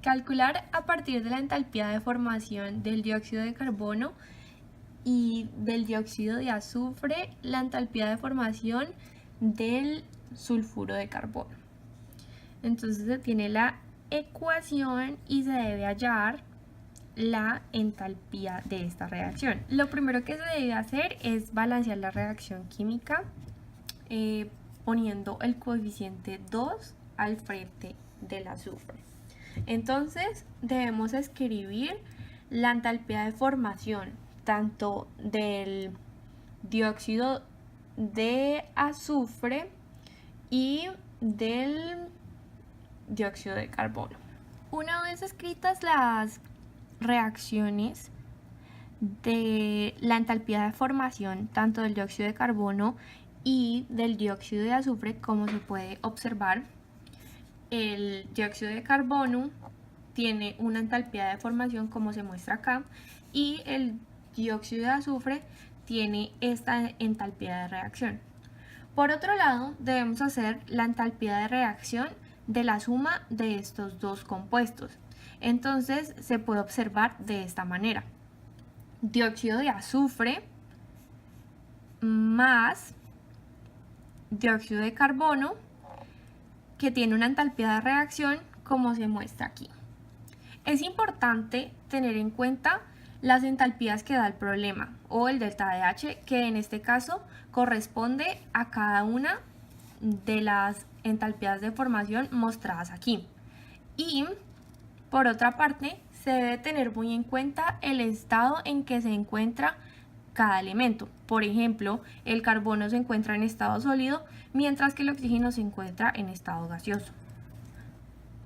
Calcular a partir de la entalpía de formación del dióxido de carbono y del dióxido de azufre la entalpía de formación del sulfuro de carbono. Entonces se tiene la ecuación y se debe hallar la entalpía de esta reacción. Lo primero que se debe hacer es balancear la reacción química poniendo el coeficiente 2 al frente del azufre. Entonces debemos escribir la entalpía de formación tanto del dióxido de azufre y del dióxido de carbono. Una vez escritas las reacciones de la entalpía de formación tanto del dióxido de carbono y del dióxido de azufre, como se puede observar, el dióxido de carbono tiene una entalpía de formación como se muestra acá y el dióxido de azufre tiene esta entalpía de reacción. Por otro lado, debemos hacer la entalpía de reacción de la suma de estos dos compuestos. Entonces se puede observar de esta manera: dióxido de azufre más dióxido de carbono, que tiene una entalpía de reacción como se muestra aquí. Es importante tener en cuenta las entalpías que da el problema o el delta de H, que en este caso corresponde a cada una de las entalpías de formación mostradas aquí. Y por otra parte, se debe tener muy en cuenta el estado en que se encuentra cada elemento. Por ejemplo, el carbono se encuentra en estado sólido, mientras que el oxígeno se encuentra en estado gaseoso.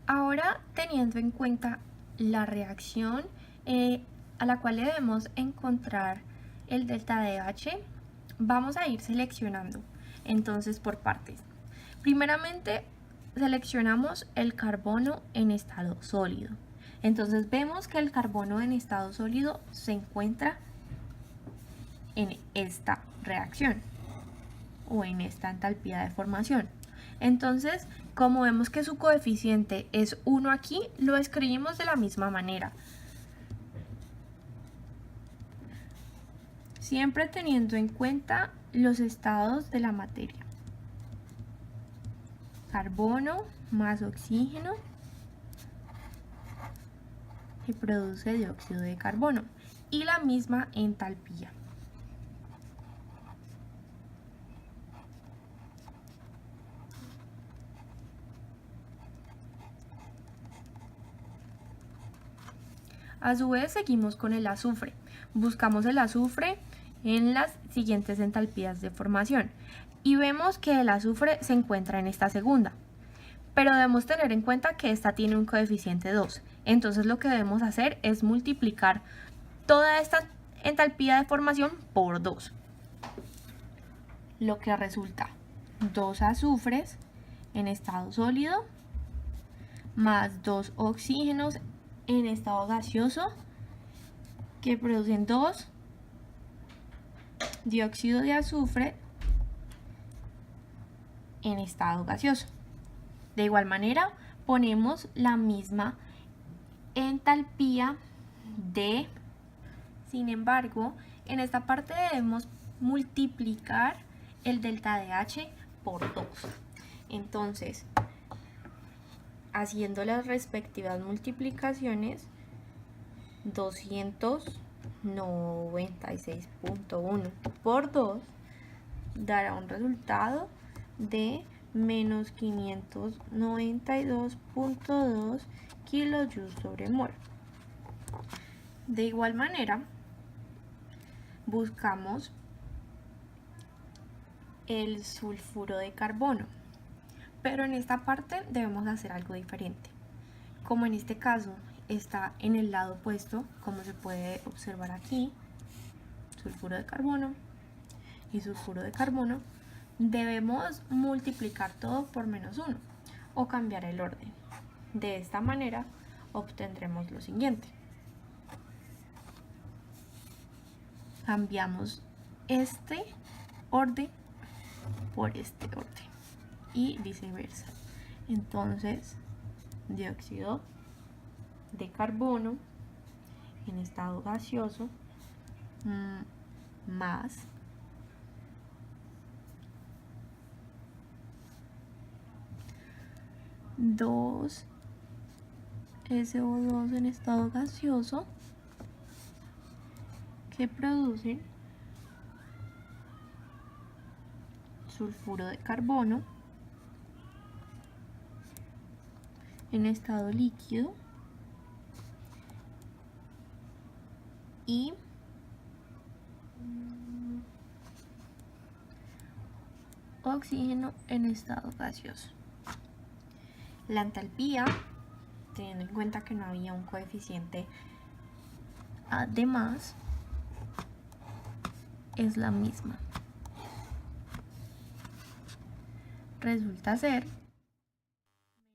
Ahora, teniendo en cuenta la reacción a la cual debemos encontrar el delta de H, vamos a ir seleccionando entonces por partes. Primeramente, seleccionamos el carbono en estado sólido. Entonces vemos que el carbono en estado sólido se encuentra en esta reacción o en esta entalpía de formación. Entonces, como vemos que su coeficiente es 1 aquí, lo escribimos de la misma manera. Siempre teniendo en cuenta los estados de la materia. Carbono más oxígeno que produce dióxido de carbono y la misma entalpía. A su vez seguimos con el azufre. Buscamos el azufre en las siguientes entalpías de formación y vemos que el azufre se encuentra en esta segunda, pero debemos tener en cuenta que esta tiene un coeficiente 2. Entonces lo que debemos hacer es multiplicar toda esta entalpía de formación por 2, lo que resulta 2 azufres en estado sólido más 2 oxígenos en estado gaseoso que producen 2 dióxido de azufre en estado gaseoso. De igual manera, ponemos la misma entalpía de, sin embargo, en esta parte debemos multiplicar el delta de H por 2. Entonces, haciendo las respectivas multiplicaciones, 296.1 por 2 dará un resultado de menos 592.2 kilojoules sobre mol. De igual manera, buscamos el sulfuro de carbono, pero en esta parte debemos hacer algo diferente. Como en este caso está en el lado opuesto, como se puede observar aquí, sulfuro de carbono y sulfuro de carbono, debemos multiplicar todo por menos 1 o cambiar el orden. De esta manera obtendremos lo siguiente. Cambiamos este orden por este orden y viceversa. Entonces, dióxido de carbono en estado gaseoso más dos SO2 en estado gaseoso que producen sulfuro de carbono en estado líquido y oxígeno en estado gaseoso. La entalpía, teniendo en cuenta que no había un coeficiente de más, es la misma. Resulta ser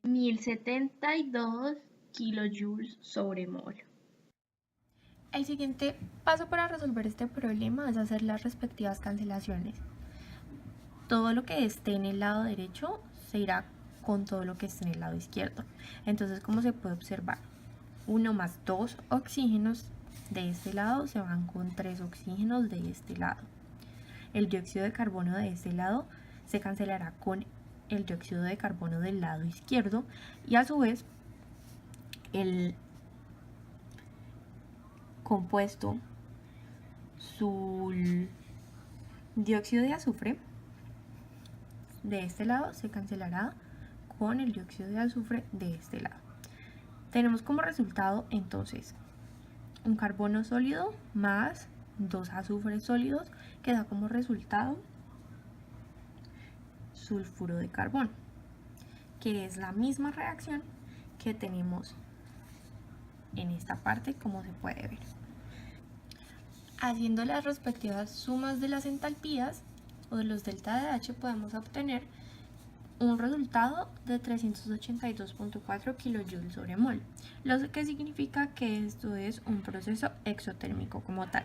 1072 kilojoules sobre mol. El siguiente paso para resolver este problema es hacer las respectivas cancelaciones. Todo lo que esté en el lado derecho se irá con todo lo que esté en el lado izquierdo. Entonces, como se puede observar, 1 más 2 oxígenos de este lado se van con 3 oxígenos de este lado. El dióxido de carbono de este lado se cancelará con el dióxido de carbono del lado izquierdo y a su vez el compuesto dióxido de azufre de este lado se cancelará con el dióxido de azufre de este lado. Tenemos como resultado entonces un carbono sólido más 2 azufres sólidos que da como resultado sulfuro de carbono, que es la misma reacción que tenemos en esta parte, como se puede ver. Haciendo las respectivas sumas de las entalpías o de los delta de H podemos obtener un resultado de 382.4 kilojoules sobre mol, lo que significa que esto es un proceso exotérmico como tal.